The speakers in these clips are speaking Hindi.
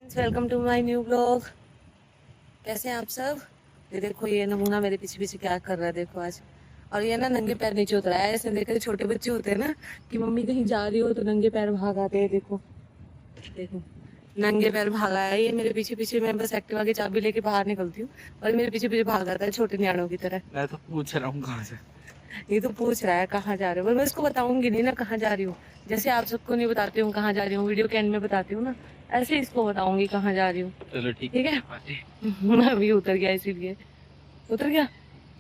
Welcome to my new blog. कैसे हैं आप सब? ये देखो, ये नमूना मेरे पीछे पीछे क्या कर रहा है, देखो आज। और ये ना नंगे पैर नीचे उतरा है, ऐसे देखो छोटे बच्चे होते हैं ना कि मम्मी कहीं जा रही हो तो नंगे पैर भाग आते हैं। देखो देखो, नंगे पैर भागा है ये मेरे पीछे पीछे। मैं बस एक्टिवा की चाबी लेके बाहर निकलती हूँ और मेरे पीछे पीछे भाग आता है छोटे न्याणों की तरह। मैं तो पूछ रहा हूँ कहाँ से। ये तो पूछ रहा है कहाँ जा रहे हो, पर मैं इसको बताऊंगी नहीं ना कहाँ जा रही हूँ। जैसे आप सबको नहीं बताती हूँ कहाँ जा रही हूँ, वीडियो के एंड में बताती हूँ ना, ऐसे इसको बताऊंगी कहाँ जा रही हूँ। चलो ठीक ठीक है। है। अभी उतर गया, इसीलिए उतर गया।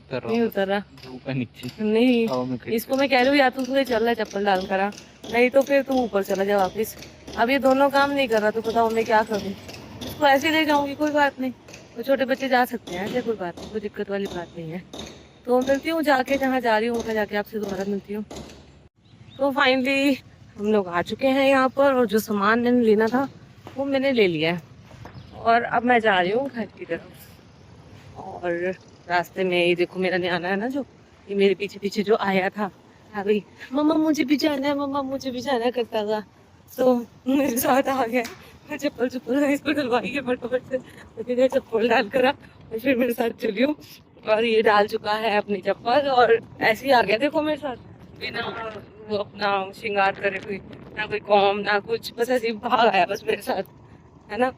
कर रहा नहीं हूँ उतर रहा। ऊपर नीचे नहीं, हवा में खींच इसको मैं कह रही हूँ या तो तुझे चल रहा है चप्पल डाल कर आ, नहीं तो फिर तू ऊपर चला जा वापिस। अब ये दोनों काम नहीं कर रहा तो बताओ मैं क्या करूँ। इसको ऐसे ले जाऊंगी, कोई बात नहीं, तो छोटे बच्चे जा सकते हैं ऐसे, कोई बात नहीं, कोई दिक्कत वाली बात नहीं है। तो मिलती हूँ जाके, जहाँ जा रही हूँ मैं जाके आपसे दोबारा मिलती हूँ। तो फाइनली हम लोग आ चुके हैं यहाँ पर, और जो सामान मैंने लेना था वो मैंने ले लिया है। और अब मैं जा रही हूँ घर की तरफ। और रास्ते में ये देखो मेरा न्याना है ना, जो ये मेरे पीछे पीछे जो आया था, आ गई मम्मा मुझे भी जाना है, मम्मा मुझे भी जाना है करता था, तो मेरे साथ आ गया। मैं चप्पल चप्पल इसको डलवाई है फटाफट से, तो फिर चप्पल डाल कर और फिर मेरे साथ चली हूँ। और ये डाल चुका है अपनी चप्पल और ऐसे ही आ गया देखो मेरे साथ, बिना वो अपना श्रृंगार करे हुए, ना कोई कॉम ना कुछ, बस ऐसे ही भाग आया बस मेरे साथ, है ना।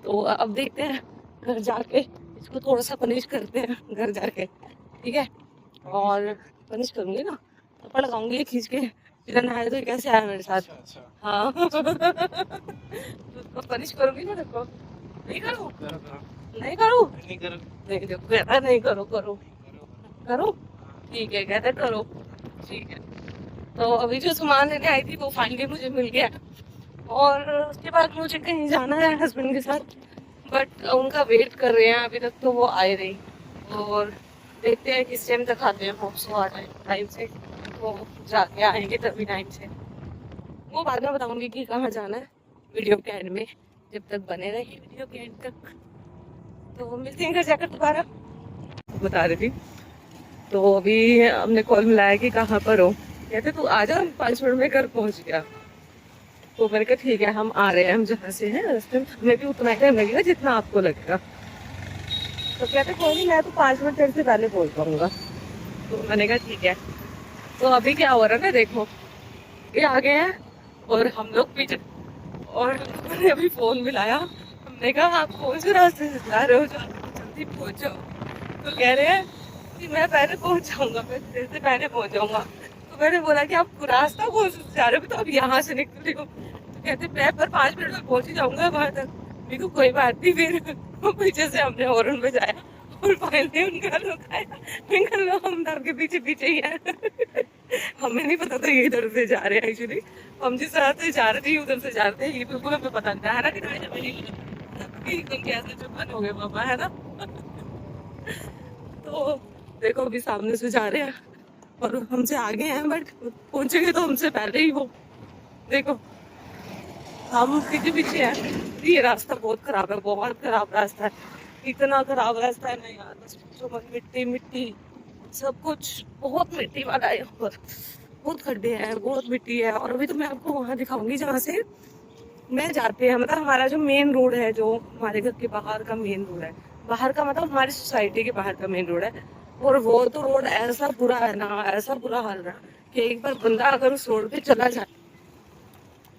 तो अब देखते हैं घर जाके, इसको थोड़ा सा पनिश करते हैं घर जाके, ठीक है। और पनिश करूंगी ना, थप्पड़ लगाऊंगी खींच के, बिना नहाए तो कैसे आया मेरे साथ। हाँ तो पनिश करूंगी ना, देखो। नहीं करूँ? नहीं करूँ? नहीं देखो, कहता है नहीं करो, करो करो, ठीक है, कहते करो, ठीक है। तो अभी जो सामान लेने आई थी वो फाइनली मुझे मिल गया। और उसके बाद मुझे कहीं जाना है हस्बैंड के साथ, बट उनका वेट कर रहे हैं, अभी तक तो वो आए नहीं। और देखते हैं किस टाइम तक आते हैं, होप सो आ जाए टाइम से, वो जाके आएंगे तभी टाइम से। वो बाद में बताऊंगी कि कहाँ जाना है वीडियो के एंड में, जब तक बने रहिए वीडियो के एंड तक। तो मिलते हैं घर जाकर दोबारा, बता रही थी। तो अभी हमने कॉल मिलाया कि कहाँ पर हो, कहते तू आ जा, 5 मिनट में घर पहुंच गया। तो मैंने कहा ठीक है, हम आ रहे हैं, हम जहाँ से हैं रास्ते में हमें भी उतना टाइम लगेगा जितना आपको लगेगा। तो कहते कोई नहीं, मैं तो 5 मिनट तेरे से पहले पहुंच पाऊंगा। तो मैंने कहा ठीक है। तो अभी क्या हो रहा है ना, देखो ये आ गए हैं और हम लोग भी और हमने अभी फोन मिलाया, हमने कहा आप कौन से रास्ते से जा रहे हो जो आप जल्दी पहुंच जाओ। तो कह रहे हैं कि मैं पहले पहुंच जाऊंगा, मैं तेरे से पहले पहुंच जाऊंगा। तो मैंने बोला कि आप रास्ता कौन से जा रहे हो, तो अब यहाँ से निकल रही हो। तो कहते मैं पर 5 मिनट में पहुंच ही जाऊंगा वहां तक। मेरे को कोई बात नहीं, फिर पीछे से हमने हॉर्न बजाया और फाइनली उनका लोग आया। उनका लोग हम के पीछे पीछे ही है। हमें नहीं पता था ये इधर से जा रहे हैं, एक्चुअली हम जिस राह से जा रहे थे उधर से जा रहे थे, ये बिल्कुल हमें पता नहीं था, है ना कि नहीं, हमें नहीं पता कि एकदम कैसे चुपन हो गए पापा, है ना। तो देखो अभी सामने से जा रहे हैं और हमसे आगे हैं, बट पहुंचेंगे तो हमसे पहले ही वो। देखो हम पीछे पीछे हैं। ये रास्ता बहुत खराब है, बहुत खराब रास्ता है, इतना खराब रास्ता है ना यार, बस पूछो मत, मिट्टी मिट्टी सब कुछ, बहुत मिट्टी वाला है यहाँ पर, बहुत खड्डे हैं, बहुत मिट्टी है। और अभी तो मैं आपको वहां दिखाऊंगी जहाँ से मैं जाते हैं, मतलब हमारा जो मेन रोड है, जो हमारे घर के बाहर का मेन रोड है, बाहर का मतलब हमारी सोसाइटी के बाहर का मेन रोड है। और वो तो रोड ऐसा बुरा है ना, ऐसा बुरा हाल रहा है कि एक बार बंदा अगर उस रोड पे चला जाए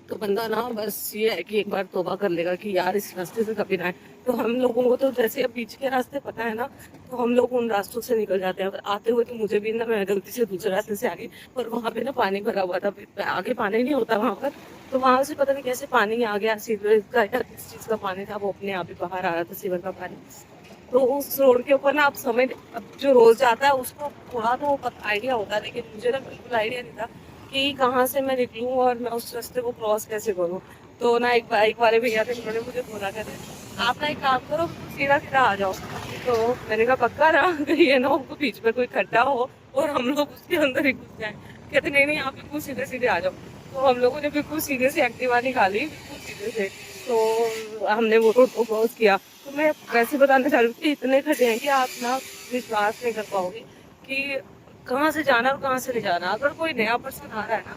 तो बंदा ना बस ये है कि एक बार तौबा कर लेगा कि यार इस रास्ते से कभी ना आए। तो हम लोगों को तो जैसे अब बीच के रास्ते पता है ना, तो हम लोग उन रास्तों से निकल जाते हैं। आते हुए तो मुझे भी ना, मैं गलती से दूसरे रास्ते से आ गई, पर वहाँ पे ना पानी भरा हुआ था, आगे पानी नहीं होता वहाँ पर। तो वहां से पता नहीं कैसे पानी आ गया, सीवरेज का या किस चीज का पानी था, वो अपने आप ही बाहर आ रहा था, सीवर का पानी। तो उस रोड के ऊपर ना आप समझ, अब जो रोज जाता है उसको थोड़ा तो आइडिया होता है, लेकिन मुझे ना बिल्कुल आइडिया नहीं था कि कहाँ से मैं निकलूं और मैं उस रास्ते को क्रॉस कैसे करूं। तो ना एक बाइक वाले भैया थे, उन्होंने मुझे बोला, कहते आप ना एक काम करो, सीधा सीधा आ जाओ। तो मैंने कहा पक्का ना, कहीं है ना उनको बीच में कोई खड्डा हो और हम लोग उसके अंदर ही घुस जाए। कहते नहीं नहीं, आप बिल्कुल सीधे सीधे आ जाओ। तो हम लोगों ने बिल्कुल सीधे से एक्टिवा निकाली, बिल्कुल सीधे से। तो हमने वो रोड को क्रॉस किया। तो मैं वैसे बताना चाह रही हूँ कि इतने खड्डे हैं कि आप ना विश्वास नहीं कर पाओगे कि कहाँ से जाना और कहाँ से नहीं जाना। अगर कोई नया पर्सन आ रहा है ना,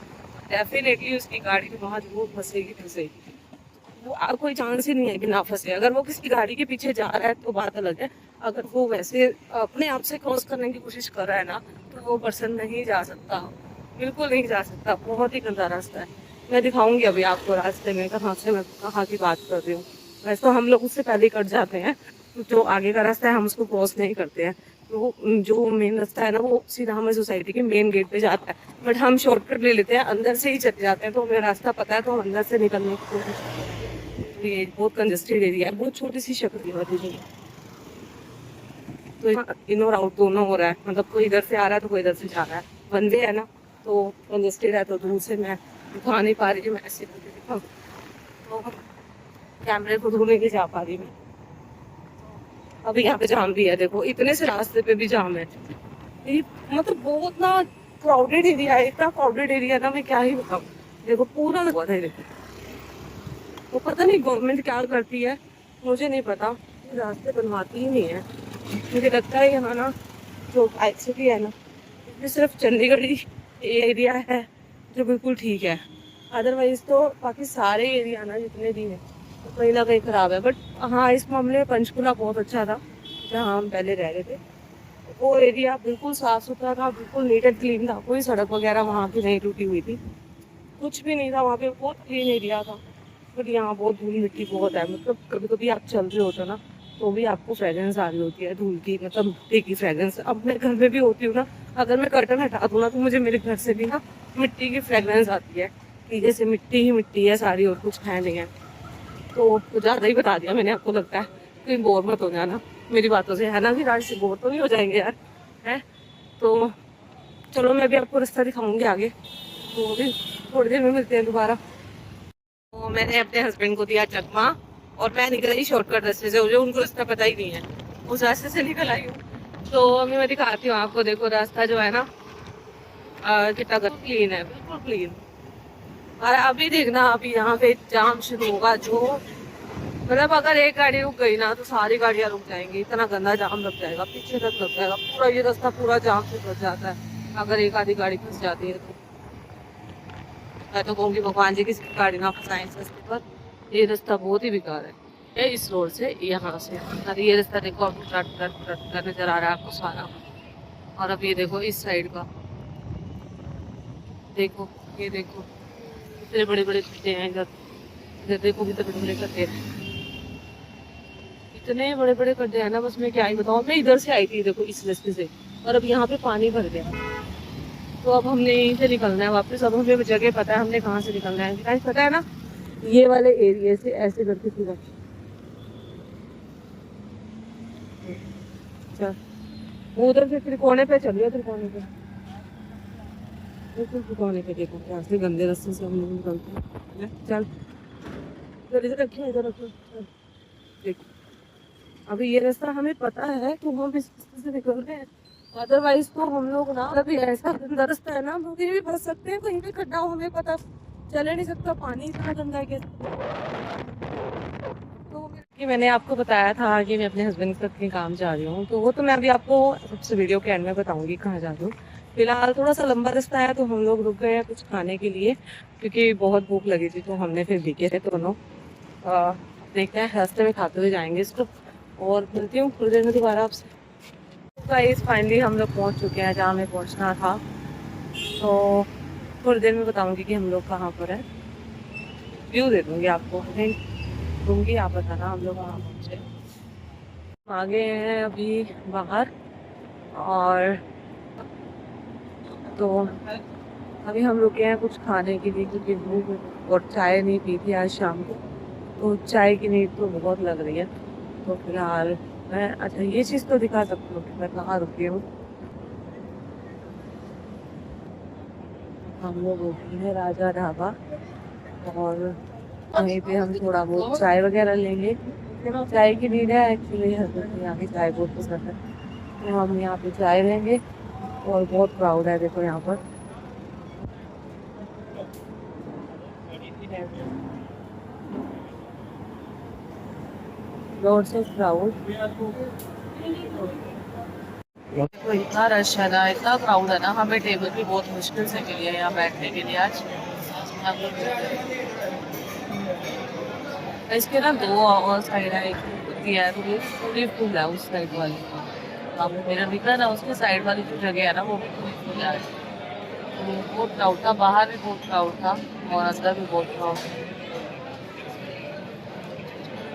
डेफिनेटली उसकी गाड़ी वहाँ जरूर फंसेगी फंसेगी। कोई चांस ही नहीं है कि ना फंसे। अगर वो किसी गाड़ी के पीछे जा रहा है तो बात अलग है, अगर वो वैसे अपने आप से क्रॉस करने की कोशिश कर रहा है ना, तो वो पर्सन नहीं जा सकता, बिल्कुल नहीं जा सकता। बहुत ही गंदा रास्ता है। मैं दिखाऊंगी अभी आपको रास्ते में कहाँ से मैं कहाँ की बात कर रही हूँ। वैसे तो हम लोग उससे पहले ही कट जाते हैं, जो आगे का रास्ता है हम उसको क्रॉस नहीं करते हैं। तो जो मेन रास्ता है ना, वो सीधा हमें सोसाइटी के मेन गेट पे जाता है, बट हम शॉर्टकट ले लेते हैं, अंदर से ही चले जाते हैं। तो हमें रास्ता पता है तो हम अंदर से निकलने की कोशिश करते हैं। तो ये बहुत कंजेस्टेड एरिया है, बहुत छोटी सी शक्ल है। तो इन और आउट दोनों हो रहा है, मतलब कोई इधर से आ रहा है तो कोई इधर से जा रहा है। वन वे है ना, तो कंजेस्टेड है, तो दूर से मैं दिखा नहीं पा रही, मैं ऐसे करके दिखाऊं तो कैमरे को दूर नहीं जा पा रही मैं। अभी यहाँ पे जाम भी है, देखो इतने से रास्ते पे भी जाम है। ये मतलब बहुत ना क्राउडेड एरिया है, इतना क्राउडेड एरिया ना, मैं क्या ही बताऊँ। देखो पूरा हुआ था, देखो वो पता नहीं गवर्नमेंट क्या करती है, मुझे नहीं पता, रास्ते बनवाती ही नहीं है। मुझे लगता है यहाँ ना जो एक्चुअली है ना, ये सिर्फ चंडीगढ़ ही एरिया है जो बिल्कुल ठीक है, अदरवाइज तो बाकी सारे एरिया ना जितने भी हैं तो कहीं ना कहीं खराब है। बट हाँ, इस मामले में पंचकुला बहुत अच्छा था जहाँ हम पहले रह रहे थे। वो एरिया बिल्कुल साफ सुथरा था, बिल्कुल नीट एंड क्लीन था, कोई सड़क वगैरह वहाँ की नहीं टूटी हुई थी, कुछ भी नहीं था वहाँ पे, बहुत क्लीन एरिया था। बट यहाँ बहुत धूल मिट्टी बहुत है, मतलब कभी कभी आप चल रहे होते हो ना तो भी आपको फ्रेग्रेंस आ रही होती है धूल की, मतलब मिट्टी की फ्रेग्रेंस। अब मैं घर में भी होती हूँ ना, अगर मैं कर्टन हटा दूँ ना तो मुझे मेरे घर से भी ना मिट्टी की फ्रेग्रेंस आती है, कि जैसे मिट्टी ही मिट्टी है सारी और कुछ है नहीं है। तो ज़्यादा ही बता दिया मैंने, आपको लगता है कहीं बोर मत हो जाना मेरी बातों से, है ना कि राज से बोर तो नहीं हो जाएंगे यार, है। तो चलो मैं भी आपको रास्ता दिखाऊंगी आगे, तो भी थोड़ी देर में मिलते हैं दोबारा। तो मैंने अपने हस्बैंड को दिया चकमा और मैं निकल आई शॉर्टकट रास्ते से, मुझे उनको रास्ता पता ही नहीं है, उस रास्ते से निकल आई हूँ। तो अभी मैं दिखाती हूँ आपको, देखो रास्ता जो है ना कितना क्लीन है, बिल्कुल क्लीन। और अभी देखना, अभी यहाँ पे जाम शुरू होगा, जो मतलब अगर एक गाड़ी रुक गई ना तो सारी गाड़ियाँ रुक जाएंगी, इतना गंदा जाम लग जाएगा, पीछे तक लग जाएगा पूरा, ये रास्ता पूरा जाम से भर जाता है अगर एक आधी गाड़ी फंस जाती है तो। मैं तो कहूँगी भगवान जी किसी गाड़ी ना फंसाएं इस रास्ते पर, ये रास्ता बहुत ही बेकार है। ये इस रोड से यहाँ से, और ये रास्ता देखो आपको ट्रक नजर आ रहा है आपको सारा। और अब ये देखो इस साइड का, देखो ये देखो इतने बड़े बड़े खड्डे हैं इधर, इधर देखो कितने बड़े बड़े खड्डे हैं, इतने बड़े बड़े खड्डे हैं ना, बस मैं क्या ही बताऊँ। मैं इधर से आई थी देखो इस रास्ते से, और अब यहाँ पे पानी भर गया, तो अब हमने यहीं से निकलना है वापस। अब हमें जगह पता है हमने कहाँ से निकलना है, पता है ना, ये वाले एरिया से ऐसे करके सीधा। अच्छा वो उधर से त्रिकोने पे चलिए, त्रिकोने पे, बिल्कुल त्रिकोने पे। देखो क्या से गंदे रास्ते से हम लोग निकलते हैं। चल इधर रखिए, इधर रखिए, चल देखो अभी ये रास्ता हमें पता है तो हम इस रास्ते से निकल रहे हैं, अदरवाइज तो हम लोग ना अभी ऐसा गंदा रास्ता है ना, हम कहीं भी फंस सकते हैं, कहीं भी खड्डा हो हमें पता चले नहीं सकता, पानी इतना गंदा है। तो कि मैंने आपको बताया था कि मैं अपने हस्बैंड के साथ कहीं काम जा रही हूँ, तो वो तो मैं अभी आपको सबसे वीडियो के एंड में बताऊंगी कहाँ जा रही हूँ। फिलहाल थोड़ा सा लंबा रास्ता है तो हम लोग रुक गए हैं कुछ खाने के लिए, क्योंकि बहुत भूख लगी थी, तो हमने फिर दिखे थे दोनों। देखते हैं रास्ते में खाते हुए जाएंगे इसको, और मिलती हूँ थोड़ी देर में दोबारा आपसे। गाइस फाइनली हम लोग पहुँच चुके हैं जहाँ हमें पहुँचना था, तो थोड़ी देर में बताऊंगी कि हम लोग कहाँ पर है, व्यू दे दूंगी आपको, दूंगी, आप बताना हम लोग कहाँ पहुँचे। आगे हैं अभी बाहर, और तो अभी हम रुके हैं कुछ खाने के लिए, क्योंकि भूख, और चाय नहीं पी थी आज शाम को, तो चाय की नीड तो बहुत लग रही है। तो फिलहाल मैं, अच्छा ये चीज़ तो दिखा सकती हूँ कि मैं कहाँ रुकी हूँ। हम लोग रुके हैं राजा ढाबा, और वहीं पे हम थोड़ा बहुत चाय वगैरह लेंगे, चाय की नीड है एक्चुअली, हस्बैंड यहाँ की चाय बहुत पसंद है, तो हम यहाँ पे चाय लेंगे। और बहुत क्राउड है देखो यहाँ पर, रोड से क्राउड, तो इतना रश है ना, इतना क्राउड है ना, हमें टेबल भी बहुत मुश्किल से मिली है यहाँ बैठने के लिए आज। इसके ना दो और साइड है, एक दिया है तो ये पूरी फुल है उस साइड वाली। अब मेरा दिख रहा है ना, उसके साइड वाली जो जगह है ना वो पूरी फुल है। तो बहुत क्राउड था, बाहर भी बहुत क्राउड था और अंदर भी बहुत क्राउड था।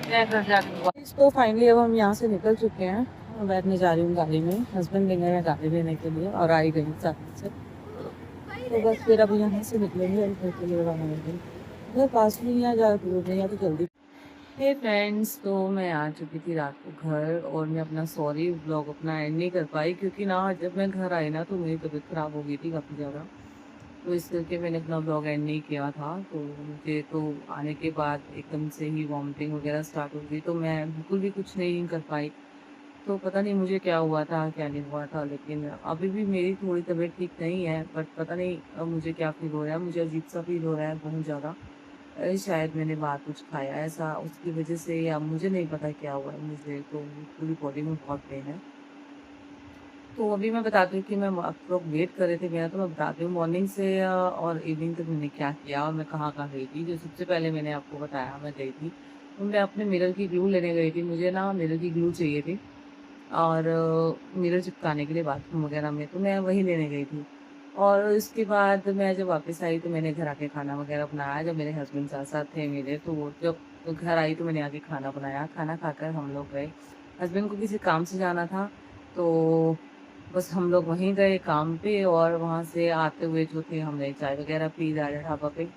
मैं घर जाके तो फाइनली अब हम यहाँ से निकल चुके हैं। मैं बैठने जा रही हूँ गाड़ी में, हस्बैंड लेंगे मैं गाड़ी लेने के लिए और आई गई साथ से। तो बस फिर अब यहाँ से निकलेंगे और घर के लिए रवाना होंगे। घर पास में ही आ, ज़्यादा दूर नहीं है तो जल्दी। हे फ्रेंड्स, तो मैं आ चुकी थी रात को घर और मैं अपना सॉरी व्लॉग अपना एंड नहीं कर पाई क्योंकि ना जब मैं घर आई ना तो मेरी तबीयत ख़राब हो गई थी काफ़ी ज़्यादा। तो इस करके मैंने अपना व्लॉग एंड नहीं किया था। तो मुझे तो आने के बाद एकदम से ही वॉमिटिंग वगैरह स्टार्ट हो गई तो मैं बिल्कुल भी कुछ नहीं कर पाई। तो पता नहीं मुझे क्या हुआ था क्या नहीं हुआ था, लेकिन अभी भी मेरी थोड़ी तबीयत ठीक नहीं है। बट पता नहीं अब मुझे क्या फील हो रहा है, मुझे अजीब सा फील हो रहा है बहुत ज़्यादा। शायद मैंने बाहर कुछ खाया ऐसा उसकी वजह से, या मुझे नहीं पता क्या हुआ है मुझे। तो पूरी बॉडी में बहुत पेन है। तो अभी मैं बताती हूँ कि मैं आप लोग वेट कर रहे थे मेरा, तो मैं बताती हूँ मॉर्निंग से और इवनिंग तक मैंने क्या किया और मैं कहाँ कहाँ गई थी। जो सबसे पहले मैंने आपको बताया मैं गई थी, तो मैं अपने मिरर की ग्लू लेने गई थी। मुझे ना मिरर की ग्लू चाहिए थी और मिरर चिपकाने के लिए बाथरूम वगैरह में, तो मैं वही लेने गई थी। और इसके बाद मैं जब वापस आई तो मैंने घर आके खाना वगैरह बनाया। जब मेरे हस्बैंड साथ साथ थे मेरे, तो वो जब घर आई तो मैंने आके खाना बनाया। खाना खाकर हम लोग गए, हस्बैंड को किसी काम से जाना था तो बस हम लोग वहीं गए काम पे। और वहाँ से आते हुए जो थे हमने चाय वगैरह पी राजा ढाबा पे।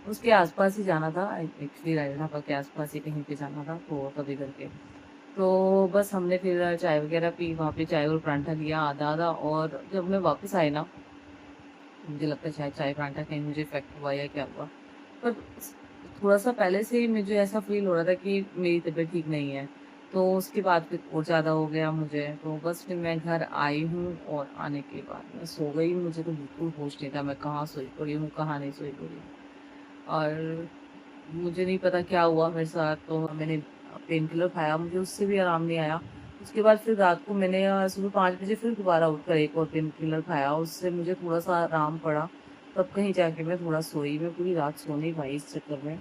उसके आसपास ही जाना था, एक्चुअली राजा ढाबा के आसपास ही कहीं पे जाना था तो तभी करके। तो बस हमने फिर चाय वगैरह पी, वहाँ पे चाय और परांठा लिया आधा आधा। और जब मैं वापस आई ना, मुझे लगता है शायद चाय परांठा कहीं मुझे इफेक्ट हुआ या क्या हुआ, पर थोड़ा सा पहले से ही मुझे ऐसा फील हो रहा था कि मेरी तबीयत ठीक नहीं है। तो उसके बाद फिर और ज़्यादा हो गया मुझे। तो बस फिर मैं घर आई हूँ और आने के बाद मैं सो गई। मुझे तो बिल्कुल होश नहीं था मैं कहाँ सोई पड़ी हूँ कहाँ नहीं सोई पड़ी हूँ। और मुझे नहीं पता क्या हुआ मेरे साथ। तो मैंने पेन किलर खाया, मुझे उससे भी आराम नहीं आया। उसके बाद फिर रात को मैंने सुबह 5 बजे फिर दोबारा उठकर एक और पेन किलर खाया, उससे मुझे थोड़ा सा आराम पड़ा। तब कहीं जाके मैं थोड़ा सोई, मैं पूरी रात सो नहीं पाई इस चक्कर में।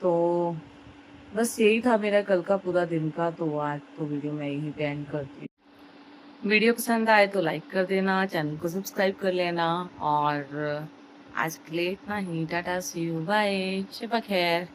तो बस यही था मेरा कल का पूरा दिन का। तो आज तो वीडियो मैं यहीं पे एंड करती हूँ। वीडियो पसंद आए तो लाइक कर देना, चैनल को सब्सक्राइब कर लेना। और आज के लिए इतना ही, टाटा सी यू बाय, शब खैर।